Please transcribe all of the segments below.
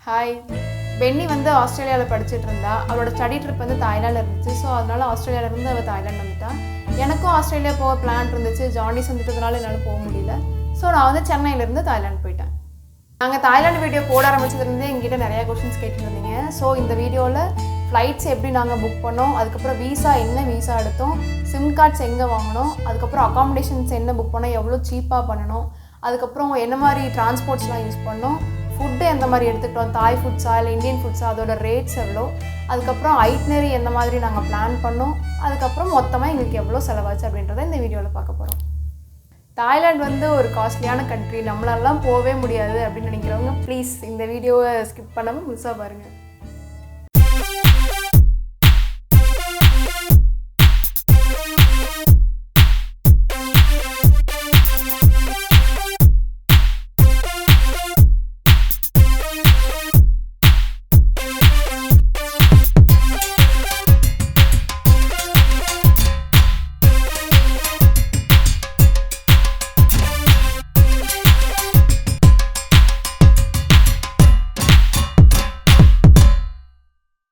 Hi. Penney வந்து ஆஸ்திரேலியாவில் படிச்சுட்டு இருந்தா. அவளோட ஸ்டடி ட்ரிப் வந்து தாய்லாண்டில் இருந்துச்சு. ஸோ அதனால் ஆஸ்திரேலியாவிலேருந்து அவள் தாய்லாந்து வந்துட்டான். எனக்கும் ஆஸ்திரேலியா போக பிளான் இருந்துச்சு. ஜாண்டிஸ் வந்துட்டதுனால என்னால் போக முடியல. ஸோ நான் வந்து சென்னையிலேருந்து தாய்லாந்து போயிட்டேன். நாங்கள் தாய்லாந்து வீடியோ போட ஆரம்பிச்சதுலேருந்து எங்கிட்ட நிறையா கொஷின்ஸ் கேட்டுருந்தீங்க. ஸோ இந்த வீடியோவில் ஃப்ளைட்ஸ் எப்படி நாங்கள் புக் பண்ணோம், அதுக்கப்புறம் வீசா என்ன வீசா எடுத்தோம், சிம் கார்ட்ஸ் எங்கே வாங்கினோம், அதுக்கப்புறம் அகாமடேஷன்ஸ் என்ன புக் பண்ணோம், எவ்வளோ சீப்பாக பண்ணணும், அதுக்கப்புறம் என்ன மாதிரி டிரான்ஸ்போர்ட்ஸ்லாம் யூஸ் பண்ணோம், ஃபுட்டு எந்த மாதிரி எடுத்துக்கிட்டோம், தாய் ஃபுட்ஸா இல்லை இந்தியன் ஃபுட்ஸா, அதோட ரேட்ஸ் எவ்வளோ, அதுக்கப்புறம் ஐட்னரி எந்த மாதிரி நாங்கள் பிளான் பண்ணோம், அதுக்கப்புறம் மொத்தமாக எங்களுக்கு எவ்வளோ செலவாச்சு அப்படின்றத இந்த வீடியோவில் பார்க்க போகிறோம். தாய்லாந்து வந்து ஒரு காஸ்ட்லியான கண்ட்ரி, நம்மளாலாம் போகவே முடியாது அப்படின்னு நினைக்கிறவங்க ப்ளீஸ் இந்த வீடியோவை ஸ்கிப் பண்ணாமல் முழுசாக பாருங்கள்.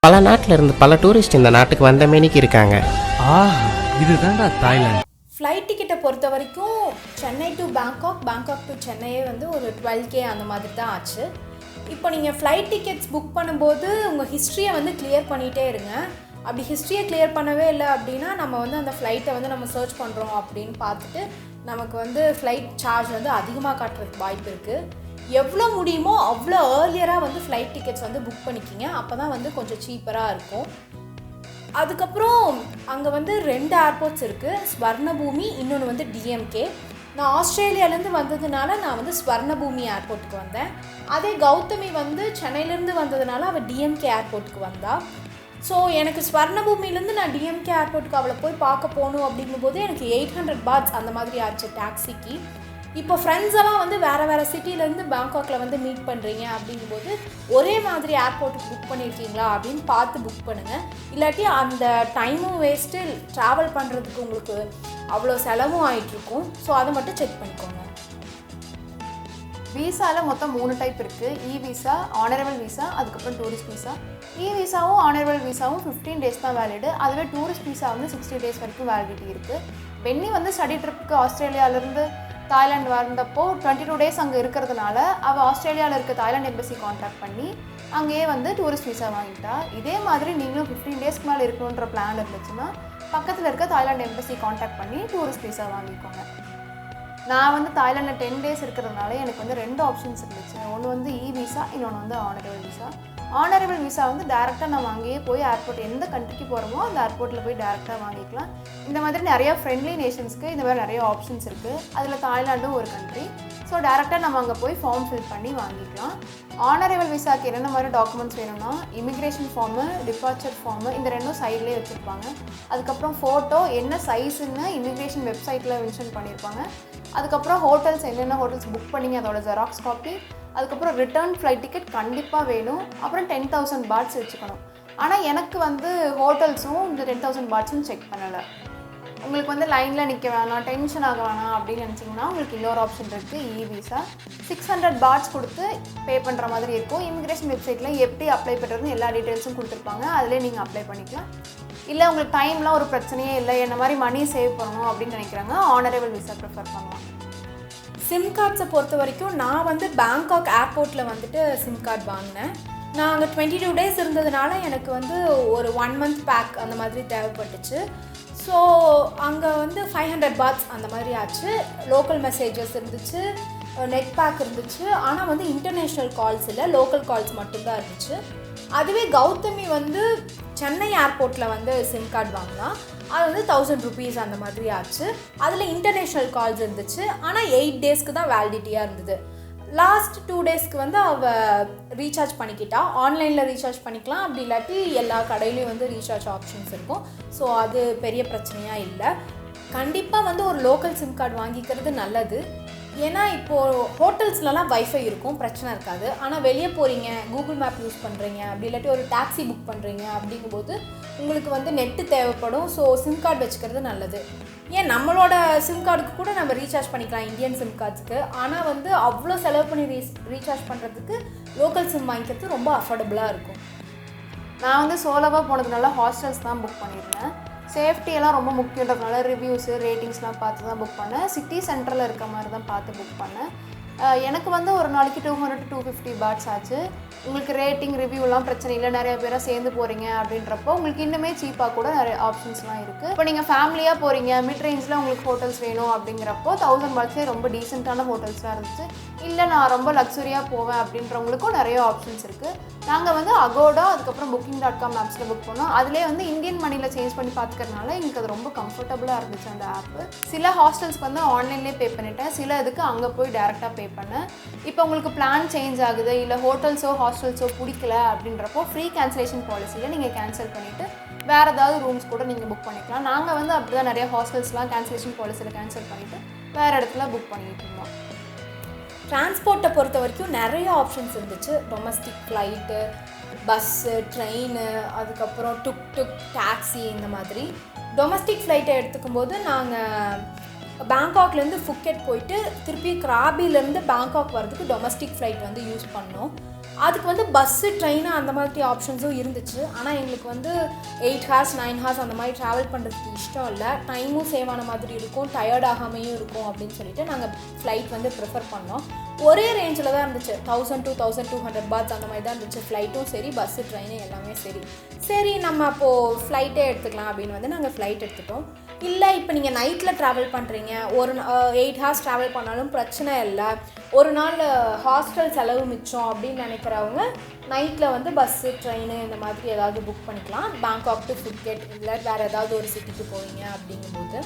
பல நாட்டில் இருந்து பல டூரிஸ்ட் இந்த நாட்டுக்கு வந்த மேனிக்கு இருக்காங்க. இதுதான்டா தாய்லாந்து. ஃப்ளைட் டிக்கெட்டை பொறுத்த வரைக்கும் Chennai to Bangkok, Bangkok to சென்னையே வந்து ஒரு 12K அந்த மாதிரி தான் ஆச்சு. இப்போ நீங்கள் ஃப்ளைட் டிக்கெட்ஸ் புக் பண்ணும்போது உங்கள் ஹிஸ்ட்ரியை வந்து கிளியர் பண்ணிகிட்டே இருங்க. அப்படி ஹிஸ்ட்ரியை கிளியர் பண்ணவே இல்லை அப்படின்னா நம்ம வந்து அந்த ஃப்ளைட்டை வந்து நம்ம சர்ச் பண்ணுறோம் அப்படின்னு பார்த்துட்டு நமக்கு வந்து ஃப்ளைட் சார்ஜ் வந்து அதிகமாக காட்டுறதுக்கு வாய்ப்பு இருக்குது. எவ்வளோ முடியுமோ அவ்வளோ ஏர்லியராக வந்து ஃப்ளைட் டிக்கெட்ஸ் வந்து புக் பண்ணிக்கிங்க. அப்போ தான் வந்து கொஞ்சம் சீப்பராக இருக்கும். அதுக்கப்புறம் அங்கே வந்து 2 ஏர்போர்ட்ஸ் இருக்குது, ஸ்வர்ணபூமி, இன்னொன்று வந்து டிஎம்கே. நான் ஆஸ்திரேலியாவிலேருந்து வந்ததுனால நான் வந்து ஸ்வர்ணபூமி ஏர்போர்ட்டுக்கு வந்தேன். அதே கௌதமி வந்து சென்னையிலேருந்து வந்ததுனால அவள் டிஎம்கே ஏர்போர்ட்டுக்கு வந்தாள். ஸோ எனக்கு ஸ்வர்ணபூமியிலேருந்து நான் டிஎம்கே ஏர்போர்ட்டுக்கு அவளை போய் பார்க்க போகணும் அப்படிங்கும்போது எனக்கு 800 பாட்ஸ் அந்த மாதிரி ஆச்சு டாக்ஸிக்கு. இப்போ ஃப்ரெண்ட்ஸ் எல்லாம் வந்து வேறு சிட்டிலேருந்து பேங்காக்கில் வந்து மீட் பண்ணுறீங்க அப்படிங்கும்போது ஒரே மாதிரி ஏர்போர்ட்டுக்கு புக் பண்ணியிருக்கீங்களா அப்படின்னு பார்த்து புக் பண்ணுங்கள். இல்லாட்டி அந்த டைமும் வேஸ்ட்டு, ட்ராவல் பண்ணுறதுக்கு உங்களுக்கு அவ்வளோ செலவும் ஆகிட்டுருக்கும். ஸோ அதை மட்டும் செக் பண்ணிக்கோங்க. வீசாவில் மொத்தம் 3 டைப் இருக்குது. இ வீசா, ஆனரபிள் வீசா, அதுக்கப்புறம் டூரிஸ்ட் வீசா. இ வீசாவும் ஆனரபிள் வீசாவும் 15 டேஸ் தான் வேலிடு. அதுவே டூரிஸ்ட் வீசா வந்து 60 டேஸ் வரைக்கும் வேலிடிட்டி இருக்குது. பென்னி வந்து ஸ்டடி ட்ரிப்புக்கு ஆஸ்திரேலியாவிலேருந்து தாய்லாந்து வந்தப்போ 22 டேஸ் அங்கே இருக்கிறதுனால அவள் ஆஸ்திரேலியாவில் இருக்க தாய்லாந்து எம்பசி கான்டாக்ட் பண்ணி அங்கேயே வந்து டூரிஸ்ட் வீசா வாங்கிட்டா. இதே மாதிரி நீங்களும் 15 டேஸ்க்கு மேலே இருக்கணுன்ற பிளான் இருந்துச்சுன்னா பக்கத்தில் இருக்க தாய்லாந்து எம்பசி கான்டாக்ட் பண்ணி டூரிஸ்ட் வீசா வாங்கிக்கோங்க. நான் வந்து தாய்லாண்டில் 10 டேஸ் இருக்கிறதுனால எனக்கு வந்து 2 ஆப்ஷன்ஸ் இருந்துச்சு. ஒன்று வந்து இ வீசா, இன்னொன்று வந்து ஆனரபிள் வீசா. ஆனரபிள் வீசா வந்து டேரெக்டாக நம்ம அங்கேயே போய் ஏர்போர்ட் எந்த கண்ட்ரிக்கு போகிறோமோ அந்த ஏர்போர்ட்டில் போய் டேரெக்டாக வாங்கிக்கலாம். இந்த மாதிரி நிறையா ஃப்ரெண்ட்லி நேஷன்ஸ்க்கு இந்த மாதிரி நிறைய ஆப்ஷன்ஸ் இருக்குது. அதில் தாய்லாண்டும் ஒரு கண்ட்ரி. ஸோ டேரெக்டாக நம்ம அங்கே போய் ஃபார்ம் ஃபில் பண்ணி வாங்கிக்கலாம். ஆனரபிள் விசாக்கு என்னென்ன மாதிரி டாக்குமெண்ட்ஸ் வேணும்னா இமிக்ரேஷன் ஃபார்மு, டிபார்ச்சர் ஃபார்மு, இந்த 2ம் சைட்லேயே வச்சுருப்பாங்க. அதுக்கப்புறம் ஃபோட்டோ என்ன சைஸுன்னு இமிக்ரேஷன் வெப்சைட்டில் மென்ஷன் பண்ணியிருப்பாங்க. அதுக்கப்புறம் ஹோட்டல்ஸ் என்னென்ன ஹோட்டல்ஸ் புக் பண்ணிங்க அதோட ஜெராக்ஸ் காப்பி. அதுக்கப்புறம் ரிட்டர்ன் ஃப்ளைட் டிக்கெட் கண்டிப்பாக வேணும். அப்புறம் 10,000 பாட்ஸ் வச்சுக்கணும். ஆனால் எனக்கு வந்து ஹோட்டல்ஸும் இந்த 10,000 பாட்ஸும் செக் பண்ணலை. உங்களுக்கு வந்து லைனில் நிற்க வேணாம், டென்ஷன் ஆக வேணாம் அப்படின்னு நினச்சிங்கன்னா உங்களுக்கு இன்னொரு ஆப்ஷன் இருக்குது, இ வீசா. 600 பாட்ஸ் கொடுத்து பே பண்ணுற மாதிரி இருக்கும். இமிக்ரேஷன் வெப்சைட்டில் எப்படி அப்ளை பண்ணுறதுன்னு எல்லா டீட்டெயில்ஸும் கொடுத்துருப்பாங்க. அதிலே நீங்கள் அப்ளை பண்ணிக்கலாம். இல்லை உங்களுக்கு டைம்லாம் ஒரு பிரச்சனையே இல்லை, என்ன மாதிரி மணி சேவ் பண்ணணும் அப்படின்னு நினைக்கிறாங்க, ஆனரபிள் விசா ப்ரிஃபர் பண்ணலாம். சிம் கார்ட்ஸை பொறுத்த வரைக்கும் நான் வந்து பேங்காக் ஏர்போர்ட்டில் வந்துட்டு சிம் கார்டு வாங்கினேன். நான் அங்கே 22 டேஸ் இருந்ததுனால எனக்கு வந்து ஒரு 1 மந்த் பேக் அந்த மாதிரி தேவைப்பட்டுச்சு. ஸோ அங்கே வந்து 500 பாட்ஸ் அந்த மாதிரி ஆச்சு. லோக்கல் மெசேஜஸ் இருந்துச்சு, நெட் பேக் இருந்துச்சு. ஆனால் வந்து இன்டர்நேஷ்னல் கால்ஸ் இல்லை, லோக்கல் கால்ஸ் மட்டும்தான் இருந்துச்சு. அதுவே கௌதமி வந்து சென்னை ஏர்போர்ட்டில் வந்து சிம் கார்டு வாங்கினா அது வந்து 1000 rupees அந்த மாதிரி ஆச்சு. அதில் இன்டர்நேஷ்னல் கால்ஸ் இருந்துச்சு. ஆனால் 8 டேஸ்க்கு தான் வேலிடிட்டியாக இருந்தது. லாஸ்ட் 2 டேஸ்க்கு வந்து அவள் ரீசார்ஜ் பண்ணிக்கிட்டா. ஆன்லைனில் ரீசார்ஜ் பண்ணிக்கலாம், அப்படி இல்லாட்டி எல்லா கடையிலையும் வந்து ரீசார்ஜ் ஆப்ஷன்ஸ் இருக்கும். ஸோ அது பெரிய பிரச்சனையாக இல்லை. கண்டிப்பாக வந்து ஒரு லோக்கல் சிம் கார்டு வாங்கிக்கிறது நல்லது. ஏன்னா இப்போது ஹோட்டல்ஸ்லலாம் வைஃபை இருக்கும், பிரச்சனை இருக்காது. ஆனால் வெளியே போகிறீங்க, கூகுள் மேப் யூஸ் பண்ணுறீங்க, அப்படி இல்லாட்டி ஒரு டாக்ஸி புக் பண்ணுறீங்க அப்படிங்கும்போது உங்களுக்கு வந்து நெட்டு தேவைப்படும். ஸோ சிம் கார்டு வச்சுக்கிறது நல்லது. ஏன் நம்மளோட சிம் கார்டுக்கு கூட நம்ம ரீசார்ஜ் பண்ணிக்கலாம் இந்தியன் சிம் கார்ட்ஸுக்கு. ஆனால் வந்து அவ்வளோ செலவு பண்ணி ரீசார்ஜ் பண்ணுறதுக்கு லோக்கல் சிம் வாங்கிக்கிறது ரொம்ப அஃபோர்டபுளாக இருக்கும். நான் வந்து சோலோவாக போனதுனால ஹாஸ்டல்ஸ் தான் புக் பண்ணியிருந்தேன். சேஃப்டியெல்லாம் ரொம்ப முக்கியன்றதுனால ரிவ்யூஸு ரேட்டிங்ஸ்லாம் பார்த்து தான் புக் பண்ணேன். சிட்டி சென்டரில் இருக்க மாதிரி தான் பார்த்து புக் பண்ணேன். எனக்கு வந்து ஒரு நாளைக்கு 200 to 250 பாட்ஸ் ஆச்சு. உங்களுக்கு ரேட்டிங் ரிவ்யூலாம் பிரச்சனை இல்லை, நிறைய பேராக சேர்ந்து போகிறீங்க அப்படின்றப்போ உங்களுக்கு இன்னுமே சீப்பாக கூட நிறைய ஆப்ஷன்ஸ்லாம் இருக்குது. இப்போ நீங்கள் ஃபேமிலியாக போகிறீங்க, மிட் ரேஞ்சில் உங்களுக்கு ஹோட்டல்ஸ் வேணும் அப்படிங்கிறப்போ 1000 பாட்ஸ்லேயே ரொம்ப டீசெண்டான ஹோட்டல்ஸ்லாம் இருந்துச்சு. இல்லை நான் ரொம்ப லக்ஸுரியாக போவேன் அப்படின்றவங்களுக்கும் நிறைய ஆப்ஷன்ஸ் இருக்குது. நாங்கள் வந்து அகோடா அதுக்கப்புறம் booking.com ஆப்ஸில் புக் பண்ணோம். அதிலே வந்து இந்தியன் மணியில் சேஞ்ச் பண்ணி பார்த்துக்கறனால எங்களுக்கு அது ரொம்ப கம்ஃபர்டபுளாக இருந்துச்சு அந்த ஆப்பு. சில ஹாஸ்டல்ஸ்க்கு வந்து ஆன்லைன்லேயே பே பண்ணிட்டேன், சில இதுக்கு அங்கே போய் டேரெக்டாக பே பண்ணேன். இப்போ உங்களுக்கு பிளான் சேஞ்ச் ஆகுது, இல்லை ஹோட்டல்ஸோ ஹாஸ்டல்ஸோ பிடிக்கல அப்படின்றப்போ ஃப்ரீ கேன்சலேஷன் பாலிசியில் நீங்கள் கேன்சல் பண்ணிவிட்டு வேறு ஏதாவது ரூம்ஸ் கூட நீங்கள் புக் பண்ணிக்கலாம். நாங்கள் வந்து அப்படி தான் நிறைய ஹாஸ்டல்ஸ்லாம் கேன்சலேஷன் பாலிசியில் கேன்சல் பண்ணிவிட்டு வேறு இடத்துல புக் பண்ணிகிட்டு இருந்தோம். டிரான்ஸ்போர்ட்டை பொறுத்த வரைக்கும் நிறைய ஆப்ஷன்ஸ் இருந்துச்சு. டொமஸ்டிக் ஃப்ளைட்டு, பஸ்ஸு, ட்ரெயின், அதுக்கப்புறம் டுக் டாக்ஸி இந்த மாதிரி. டொமஸ்டிக் ஃப்ளைட்டை எடுத்துக்கும் போது நாங்கள் பேங்காக்லேருந்து ஃபுக்கெட் போயிட்டு திருப்பி கிராபிலேருந்து பேங்காக் வரதுக்கு டொமஸ்டிக் ஃப்ளைட் வந்து யூஸ் பண்ணோம். அதுக்கு வந்து பஸ்ஸு, ட்ரெயின் அந்த மாதிரி ஆப்ஷன்ஸும் இருந்துச்சு. ஆனால் எங்களுக்கு வந்து 8 hours 9 hours அந்த மாதிரி ட்ராவல் பண்ணுறதுக்கு இஷ்டம் இல்லை. டைமும் சேவ் ஆன மாதிரி இருக்கும், டயர்ட் ஆகாமையும் இருக்கும் அப்படின்னு சொல்லிட்டு நாங்கள் ஃப்ளைட் வந்து ப்ரிஃபர் பண்ணோம். ஒரே ரேஞ்சில் தான் இருந்துச்சு, 1000 to 1200 பாட்ஸ் அந்த மாதிரி தான் இருந்துச்சு. ஃப்ளைட்டும் சரி, பஸ்ஸு, ட்ரெயின் எல்லாமே சரி நம்ம அப்போது ஃப்ளைட்டே எடுத்துக்கலாம் அப்படின்னு வந்து நாங்கள் ஃப்ளைட் எடுத்துட்டோம். இல்லை இப்போ நீங்கள் நைட்டில் ட்ராவல் பண்ணுறீங்க, ஒரு 8 hours ட்ராவல் பண்ணாலும் பிரச்சனை இல்லை, ஒரு நாள் ஹாஸ்டல் செலவு மிச்சம் அப்படின்னு நினைக்கிறவங்க நைட்டில் வந்து பஸ்ஸு, ட்ரெயின் இந்த மாதிரி ஏதாவது புக் பண்ணிக்கலாம். பேங்காக் டு ஃபுக்கெட் இல்லை வேறு ஏதாவது ஒரு சிட்டிக்கு போவீங்க அப்படிங்கும்போது.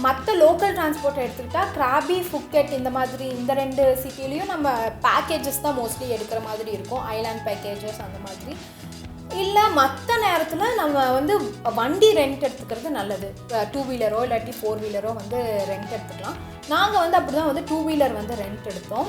மற்ற லோக்கல் டிரான்ஸ்போர்ட்டை எடுத்துக்கிட்டால் கிராபி, ஃபுக்கெட் இந்த மாதிரி இந்த 2 சிட்டிலையும் நம்ம பேக்கேஜஸ் தான் மோஸ்ட்லி எடுக்கிற மாதிரி இருக்கும், ஐலாண்ட் பேக்கேஜஸ் அந்த மாதிரி. இல்லை மற்ற நேரத்தில் நம்ம வந்து வண்டி ரெண்ட் எடுத்துக்கிறது நல்லது. 2 வீலரோ இல்லாட்டி 4 வீலரோ வந்து ரெண்ட் எடுத்துக்கலாம். நாங்கள் வந்து அப்படி தான் வந்து 2 வீலர் வந்து ரெண்ட் எடுத்தோம்.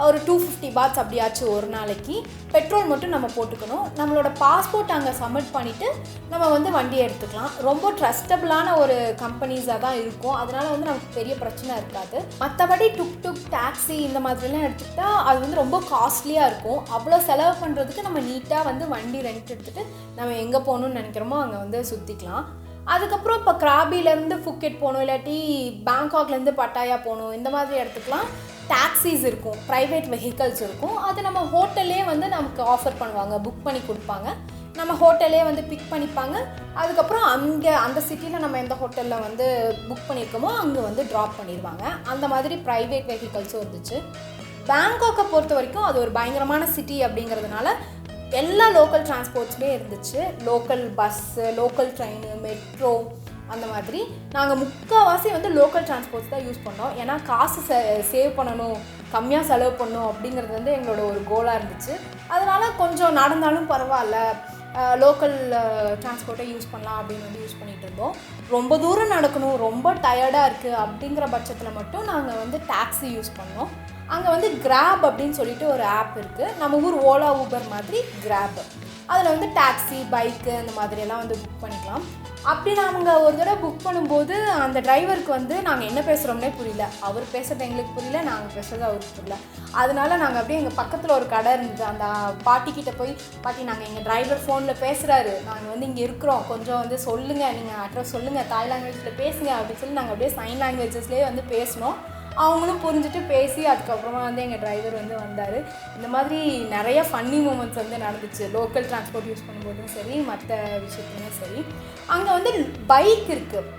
ஒரு 250 பாட்ஸ் அப்படியாச்சும் ஒரு நாளைக்கு. பெட்ரோல் மட்டும் நம்ம போட்டுக்கணும். நம்மளோட பாஸ்போர்ட் அங்கே சப்மிட் பண்ணிவிட்டு நம்ம வந்து வண்டியை எடுத்துக்கலாம். ரொம்ப ட்ரஸ்டபுளான ஒரு கம்பெனிஸாக தான் இருக்கும், அதனால் வந்து நமக்கு பெரிய பிரச்சனை இருக்காது. மற்றபடி டுக் டாக்ஸி இந்த மாதிரிலாம் எடுத்துக்கிட்டால் அது வந்து ரொம்ப காஸ்ட்லியாக இருக்கும். அவ்வளோ செலவு பண்ணுறதுக்கு நம்ம நீட்டாக வந்து வண்டி ரெண்ட் எடுத்துகிட்டு நம்ம எங்கே போகணுன்னு நினைக்கிறோமோ அங்கே வந்து சுற்றிக்கலாம். அதுக்கப்புறம் இப்போ கிராபிலேருந்து ஃபுக்கெட் போகணும், இல்லாட்டி பேங்காக்லேருந்து பட்டாயா போகணும், இந்த மாதிரி இடத்துக்குலாம் டாக்ஸிஸ் இருக்கும், ப்ரைவேட் வெஹிக்கல்ஸ் இருக்கும். அது நம்ம ஹோட்டல்லே வந்து நமக்கு ஆஃபர் பண்ணுவாங்க, புக் பண்ணி கொடுப்பாங்க. நம்ம ஹோட்டல்லே வந்து பிக் பண்ணிப்பாங்க. அதுக்கப்புறம் அங்கே அந்த சிட்டியில் நம்ம எந்த ஹோட்டலில் வந்து புக் பண்ணியிருக்கோமோ அங்கே வந்து ட்ராப் பண்ணிடுவாங்க. அந்த மாதிரி ப்ரைவேட் வெஹிக்கல்ஸும் இருந்துச்சு. பேங்காக்கை பொறுத்த வரைக்கும் அது ஒரு பயங்கரமான சிட்டி அப்படிங்கிறதுனால எல்லா லோக்கல் டிரான்ஸ்போர்ட்ஸுமே இருந்துச்சு. Local bus, local train, metro அந்த மாதிரி. நாங்கள் முக்கால்வாசி வந்து லோக்கல் டிரான்ஸ்போர்ட்ஸ் தான் யூஸ் பண்ணோம். ஏன்னா காசு சேவ் பண்ணணும், கம்மியாக செலவு பண்ணணும் அப்படிங்கிறது வந்து எங்களோட ஒரு கோலாக இருந்துச்சு. அதனால் கொஞ்சம் நடந்தாலும் பரவாயில்ல, லோக்கல் டிரான்ஸ்போர்ட்டை யூஸ் பண்ணலாம் அப்படின்னு வந்து யூஸ் பண்ணிகிட்டு இருந்தோம். ரொம்ப தூரம் நடக்கணும், ரொம்ப டயர்டாக இருக்குது அப்படிங்கிற பட்சத்தில் மட்டும் நாங்கள் வந்து டாக்ஸி யூஸ் பண்ணோம். அங்கே வந்து கிராப் அப்படின்னு சொல்லிட்டு ஒரு ஆப் இருக்குது, நம்ம ஊர் ஓலா ஊபர் மாதிரி கிராப். அதில் வந்து டாக்ஸி, பைக்கு அந்த மாதிரியெல்லாம் வந்து புக் பண்ணிக்கலாம். அப்படி நாங்கள் ஒரு தடவை புக் பண்ணும்போது அந்த டிரைவருக்கு வந்து நாங்கள் என்ன பேசுகிறோம்னே புரியல, அவர் பேசுகிறது எங்களுக்கு புரியல, நாங்கள் பேசுகிறது அவருக்கு புரியல. அதனால நாங்கள் அப்படியே எங்கள் பக்கத்தில் ஒரு கடை இருந்தது, அந்த பாட்டிக்கிட்ட போய், பாட்டி நாங்கள் எங்கள் டிரைவர் ஃபோனில் பேசுகிறாரு, நாங்கள் வந்து இங்கே இருக்கிறோம், கொஞ்சம் வந்து சொல்லுங்கள், நீங்கள் அட்ரஸ் சொல்லுங்கள், தாய் லாங்குவேஜில் பேசுங்க அப்படின்னு சொல்லி நாங்கள் அப்படியே சைன் லாங்குவேஜஸ்லேயே வந்து பேசினோம். அவங்களும் புரிஞ்சுட்டு பேசி அதுக்கப்புறமா வந்து எங்கள் டிரைவர் வந்து வந்தார். இந்த மாதிரி நிறைய ஃபன்னி மூமெண்ட்ஸ் வந்து நடந்துச்சு, லோக்கல் டிரான்ஸ்போர்ட் யூஸ் பண்ணும்போதும் சரி, மற்ற விஷயத்துலையும் சரி. அங்கே வந்து பைக் இருக்குது,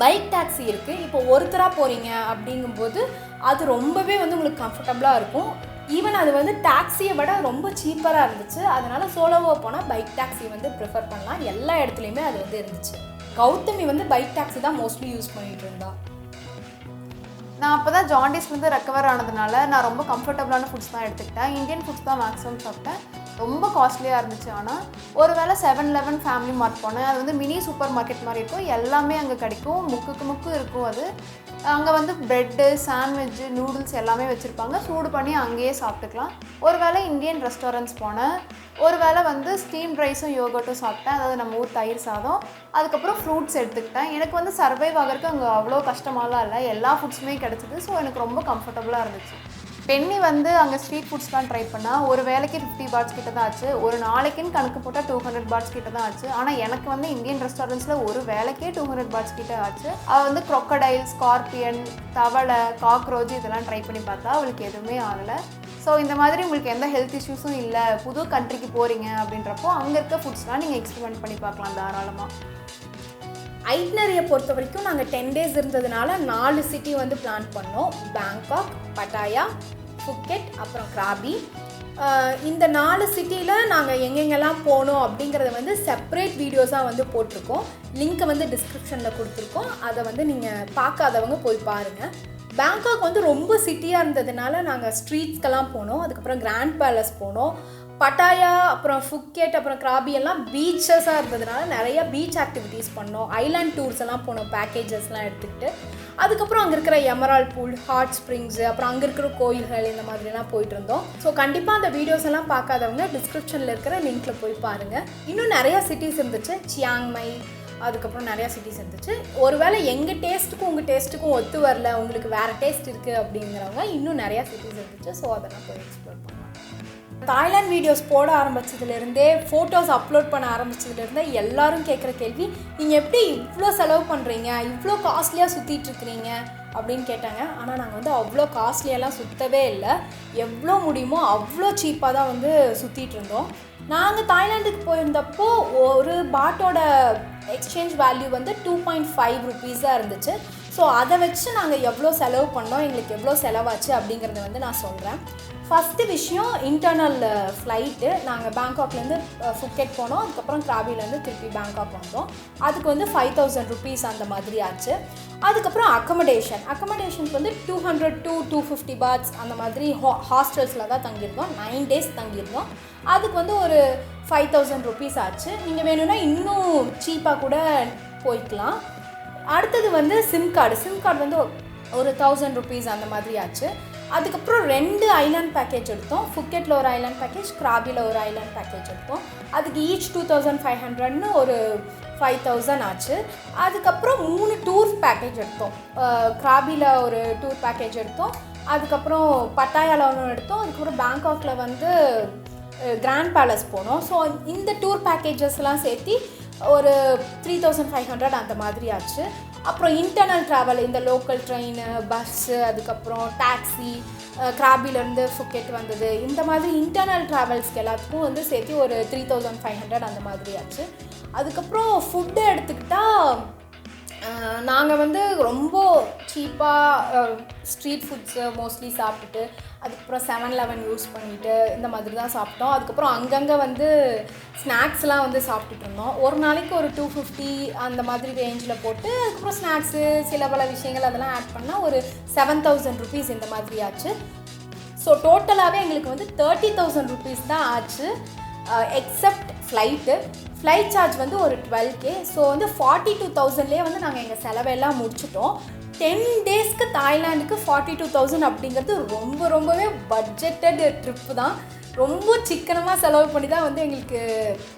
பைக் டாக்ஸி இருக்குது. இப்போ ஒருத்தராக போகிறீங்க அப்படிங்கும்போது அது ரொம்பவே வந்து உங்களுக்கு கம்ஃபர்டபுளாக இருக்கும். ஈவன் அது வந்து டாக்ஸியை விட ரொம்ப சீப்பராக இருந்துச்சு. அதனால் சோலோவாக போனால் பைக் டாக்ஸி வந்து ப்ரிஃபர் பண்ணலாம். எல்லா இடத்துலையுமே அது வந்து இருந்துச்சு. கௌதமி வந்து பைக் டாக்ஸி தான் மோஸ்ட்லி யூஸ் பண்ணிகிட்டு இருந்தா. நான் அப்போ தான் ஜாண்டிஸ்லேருந்து ரெக்கவர் ஆனதுனால நான் ரொம்ப கம்ஃபர்டபுளான ஃபுட்ஸ் தான் எடுத்துக்கிட்டேன். இந்தியன் ஃபுட்ஸ் தான் மேக்ஸிமம் சாப்பிட்டேன். ரொம்ப காஸ்ட்லியாக இருந்துச்சு. ஆனால் ஒரு வேளை 7-Eleven ஃபேமிலி மார்ட் போனேன். அது வந்து மினி சூப்பர் மார்க்கெட் மாதிரி இருக்கும், எல்லாமே அங்கே கிடைக்கும், முக்கு இருக்கும். அது அங்கே வந்து ப்ரெட்டு, சாண்ட்விட்ஜு, நூடுல்ஸ் எல்லாமே வச்சுருப்பாங்க, சூடு பண்ணி அங்கேயே சாப்பிட்டுக்கலாம். ஒரு வேளை இந்தியன் ரெஸ்டாரண்ட்ஸ் போனேன். ஒரு வேளை வந்து ஸ்டீம் ரைஸும் யோகர்ட்டும் சாப்பிட்டேன், அதாவது நம்ம ஊர் தயிர் சாதம். அதுக்கப்புறம் ஃப்ரூட்ஸ் எடுத்துக்கிட்டேன். எனக்கு வந்து சர்வைவ் ஆகிறதுக்கு அங்கே அவ்வளோ கஷ்டமாலாம் இல்லை, எல்லா ஃபுட்ஸுமே கிடச்சிது. ஸோ எனக்கு ரொம்ப கம்ஃபர்டபுளாக இருந்துச்சு. பென்னி வந்து அங்கே ஸ்ட்ரீட் ஃபுட்ஸ்லாம் ட்ரை பண்ணால் ஒரு வேலைக்கு 50 பாட்ஸ் கிட்ட தான் ஆச்சு, ஒரு நாளைக்குன்னு கணக்கு போட்டால் 200 பாட்ஸ் கிட்ட தான் ஆச்சு. ஆனால் எனக்கு வந்து இந்தியன் ரெஸ்டாரண்ட்ஸில் ஒரு வேலைக்கே 200 பாட்ஸ் கிட்ட ஆச்சு. அவள் வந்து க்ரொக்கடைல், ஸ்கார்பியன், தவளை, காக்ரோச் இதெல்லாம் ட்ரை பண்ணி பார்த்தா அவளுக்கு எதுவுமே ஆகலை. ஸோ இந்த மாதிரி உங்களுக்கு எந்த ஹெல்த் இஷ்யூஸும் இல்லை, புது கண்ட்ரிக்கு போகிறீங்க அப்படின்றப்போ அங்கே இருக்க ஃபுட்ஸ்லாம் நீங்கள் எக்ஸ்பெரிமெண்ட் பண்ணி பார்க்கலாம் தாராளமாக. ஐட்னரியை பொறுத்த வரைக்கும் நாங்கள் 10 days இருந்ததுனால 4 சிட்டி வந்து பிளான் பண்ணோம். பேங்காக், பட்டாயா, புக்கெட், அப்புறம் கிராபி. இந்த 4 சிட்டியில் நாங்கள் எங்கெங்கெல்லாம் போனோம் அப்படிங்கிறத வந்து செப்பரேட் வீடியோஸாக வந்து போட்டிருக்கோம். லிங்க்கை வந்து டிஸ்கிரிப்ஷனில் கொடுத்துருக்கோம், அதை வந்து நீங்கள் பார்க்காதவங்க போய் பாருங்கள். பேங்காக் வந்து ரொம்ப சிட்டியாக இருந்ததுனால நாங்கள் ஸ்ட்ரீட்ஸ்க்கெல்லாம் போனோம். அதுக்கப்புறம் கிராண்ட் பேலஸ் போனோம். பட்டாயா, அப்புறம் ஃபுக்கெட், அப்புறம் கிராபி எல்லாம் பீச்சஸாக இருந்ததுனால நிறைய பீச் ஆக்டிவிட்டீஸ் பண்ணோம். ஐலாண்ட் டூர்ஸ் எல்லாம் போனோம், பேக்கேஜஸ்லாம் எடுத்துக்கிட்டு. அதுக்கப்புறம் அங்கே இருக்கிற எமரால்ட் பூல், ஹாட் ஸ்ப்ரிங்ஸு, அப்புறம் அங்கே இருக்கிற கோயில்கள், இந்த மாதிரிலாம் போயிட்டு இருந்தோம். ஸோ கண்டிப்பாக அந்த வீடியோஸ் எல்லாம் பார்க்காதவங்க டிஸ்கிரிப்ஷனில் இருக்கிற லிங்க்கில் போய் பாருங்கள். இன்னும் நிறையா சிட்டிஸ் இருந்துச்சு, சியாங்மை, அதுக்கப்புறம் நிறையா சிட்டிஸ் இருந்துச்சு. ஒருவேளை எங்கள் டேஸ்ட்டுக்கும் உங்கள் டேஸ்ட்டுக்கும் ஒத்து வரல, உங்களுக்கு வேறு டேஸ்ட் இருக்குது அப்படிங்கிறவங்க இன்னும் நிறையா சிட்டிஸ் இருந்துச்சு. ஸோ அதெல்லாம் போய் எக்ஸ்ப்ளோர் பண்ணலாம். தாய்லாந்து வீடியோஸ் போட ஆரம்பித்ததுலேருந்தே, ஃபோட்டோஸ் அப்லோட் பண்ண ஆரம்பித்ததுலேருந்தே எல்லாரும் கேட்குற கேள்வி, நீங்கள் எப்படி இவ்வளோ செலவு பண்ணுறீங்க, இவ்வளோ காஸ்ட்லியாக சுற்றிட்டுருக்கிறீங்க அப்படின்னு கேட்டாங்க. ஆனால் நாங்கள் வந்து அவ்வளோ காஸ்ட்லியெல்லாம் சுற்றவே இல்லை, எவ்வளோ முடியுமோ அவ்வளோ சீப்பாக தான் வந்து சுற்றிட்டு இருந்தோம். நாங்கள் தாய்லாந்துக்கு போயிருந்தப்போ ஒரு பாட்டோட எக்ஸ்சேஞ்ச் வேல்யூ வந்து 2.5 ருபீஸாக இருந்துச்சு. ஸோ அதை வச்சு நாங்கள் எவ்வளோ செலவு பண்ணோம், எங்களுக்கு எவ்வளோ செலவாச்சு அப்படிங்கிறத வந்து நான் சொல்கிறேன். ஃபஸ்ட்டு விஷயம் இன்டர்னல் ஃப்ளைட்டு. நாங்கள் பேங்காக்லேருந்து ஃபுக்கெட் போனோம், அதுக்கப்புறம் கிராபிலேருந்து திருப்பி பேங்காக் வந்தோம். அதுக்கு வந்து 5000 ருபீஸ் அந்த மாதிரி ஆச்சு. அதுக்கப்புறம் அக்கமடேஷனுக்கு வந்து 200 to 250 பாட்ஸ் அந்த மாதிரி ஹாஸ்டல்ஸில் தான் தங்கியிருந்தோம். 9 days தங்கியிருந்தோம். அதுக்கு வந்து ஒரு 5000 ருபீஸ் ஆச்சு. நீங்கள் வேணும்னா இன்னும் சீப்பாக கூட போய்க்கலாம். அடுத்தது வந்து சிம் கார்டு வந்து ஒரு 1000 ருபீஸ் அந்த மாதிரி ஆச்சு. அதுக்கப்புறம் 2 ஐலாண்ட் பேக்கேஜ் எடுத்தோம். ஃபுக்கெட்டில் ஒரு ஐலாண்ட் பேக்கேஜ், கிராபியில் ஒரு ஐலாண்ட் பேக்கேஜ் எடுத்தோம். அதுக்கு ஈச் 2500ன்னு ஒரு 5000 ஆச்சு. அதுக்கப்புறம் 3 டூர் பேக்கேஜ் எடுத்தோம். கிராபியில் ஒரு டூர் பேக்கேஜ் எடுத்தோம், அதுக்கப்புறம் பட்டாயாவில் ஒன்று எடுத்தோம், அதுக்கப்புறம் பேங்காக்கில் வந்து கிராண்ட் பேலஸ் போனோம். ஸோ இந்த டூர் பேக்கேஜஸ்லாம் சேர்த்து ஒரு 3500 அந்த மாதிரி ஆச்சு. அப்புறம் இன்டர்னல் ட்ராவல், இந்த லோக்கல் ட்ரெயின், பஸ்ஸு, அதுக்கப்புறம் டாக்ஸி, கிராபிலேருந்து ஃபுக்கெட் வந்தது, இந்த மாதிரி இன்டர்னல் ட்ராவல்ஸ்க்கு எல்லாத்துக்கும் வந்து சேர்த்து ஒரு 3500 அந்த மாதிரி ஆச்சு. அதுக்கப்புறம் ஃபுட்டு எடுத்துக்கிட்டால் நாங்கள் வந்து ரொம்ப சீப்பாக ஸ்ட்ரீட் ஃபுட்ஸு மோஸ்ட்லி சாப்பிட்டுட்டு, அதுக்கப்புறம் 7-Eleven யூஸ் பண்ணிவிட்டு இந்த மாதிரி தான் சாப்பிட்டோம். அதுக்கப்புறம் அங்கங்கே வந்து ஸ்நாக்ஸ்லாம் வந்து சாப்பிட்டுட்டு இருந்தோம். ஒரு நாளைக்கு ஒரு 250 அந்த மாதிரி ரேஞ்சில் போட்டு, அதுக்கப்புறம் ஸ்நாக்ஸு சில பல விஷயங்கள் அதெல்லாம் ஆட் பண்ணால் ஒரு 7000 ருபீஸ் இந்த மாதிரி ஆச்சு. ஸோ டோட்டலாகவே எங்களுக்கு வந்து 30,000 ருபீஸ் தான் ஆச்சு, எக்ஸப்ட் ஃப்ளைட் சார்ஜ் வந்து ஒரு 12K. ஸோ வந்து 42,000லேயே வந்து நாங்கள் எங்கள் செலவெல்லாம் முடிச்சிட்டோம். 10 daysக்கு தாய்லாண்டுக்கு 42,000 அப்படிங்கிறது ரொம்பவே பட்ஜெட்டட் ட்ரிப்பு தான். ரொம்ப சிக்கனமாக செலவு பண்ணி தான் வந்து எங்களுக்கு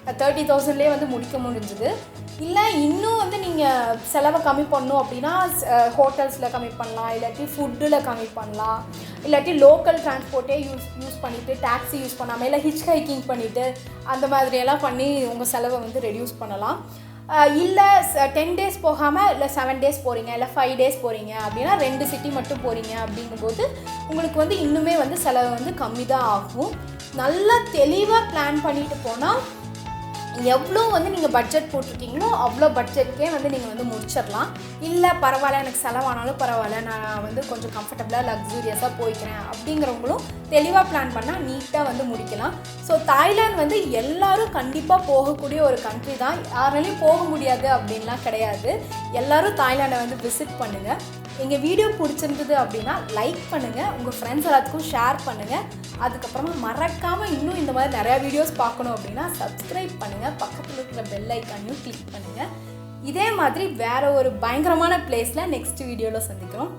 30,000லேயே வந்து முடிக்க முடிஞ்சுது. இல்லை இன்னும் வந்து நீங்கள் செலவை கம்மி பண்ணணும் அப்படின்னா ஹோட்டல்ஸில் கம்மி பண்ணலாம், இல்லாட்டி ஃபுட்டில் கம்மி பண்ணலாம், இல்லாட்டி லோக்கல் டிரான்ஸ்போர்ட்டே யூஸ் பண்ணிவிட்டு டாக்ஸி யூஸ் பண்ணாமல் இல்லை ஹிச் ஹைக்கிங் பண்ணிவிட்டு அந்த மாதிரியெல்லாம் பண்ணி உங்கள் செலவை வந்து ரெடியூஸ் பண்ணலாம். இல்லை 10 days போகாமல் இல்லை 7 days போகிறீங்க, இல்லை 5 days போகிறீங்க அப்படின்னா 2 சிட்டி மட்டும் போகிறீங்க அப்படிங்கும்போது உங்களுக்கு வந்து இன்னுமே வந்து செலவு வந்து கம்மி தான் ஆகும். நல்லா தெளிவாக பிளான் பண்ணிட்டு போனால் எவ்வளோ வந்து நீங்கள் பட்ஜெட் போட்டிருக்கீங்களோ அவ்வளோ பட்ஜெட்கே வந்து நீங்கள் வந்து முடிச்சிடலாம். இல்லை பரவாயில்ல எனக்கு செலவானாலும் பரவாயில்ல நான் வந்து கொஞ்சம் கம்ஃபர்டபுளாக லக்ஸூரியஸாக போய்க்கிறேன் அப்படிங்கிறவங்களும் தெளிவாக பிளான் பண்ணால் நீட்டாக வந்து முடிக்கலாம். ஸோ தாய்லாந்து வந்து எல்லாரும் கண்டிப்பாக போகக்கூடிய ஒரு கண்ட்ரி தான். யாராலையும் போக முடியாது அப்படின்லாம் கிடையாது. எல்லோரும் தாய்லாண்டை வந்து விசிட் பண்ணுங்கள். எங்கள் வீடியோ பிடிச்சிருந்தது அப்படின்னா லைக் பண்ணுங்கள், உங்கள் ஃப்ரெண்ட்ஸ் எல்லாத்துக்கும் ஷேர் பண்ணுங்கள். அதுக்கப்புறமா மறக்காமல் இன்னும் இந்த மாதிரி நிறையா வீடியோஸ் பார்க்கணும் அப்படின்னா சப்ஸ்கிரைப் பண்ணுங்கள், பக்கத்தில் இருக்கிற பெல் ஐக்கானையும் கிளிக் பண்ணுங்கள். இதே மாதிரி வேறு ஒரு பயங்கரமான பிளேஸில் நெக்ஸ்ட் வீடியோவில் சந்திக்கிறோம்.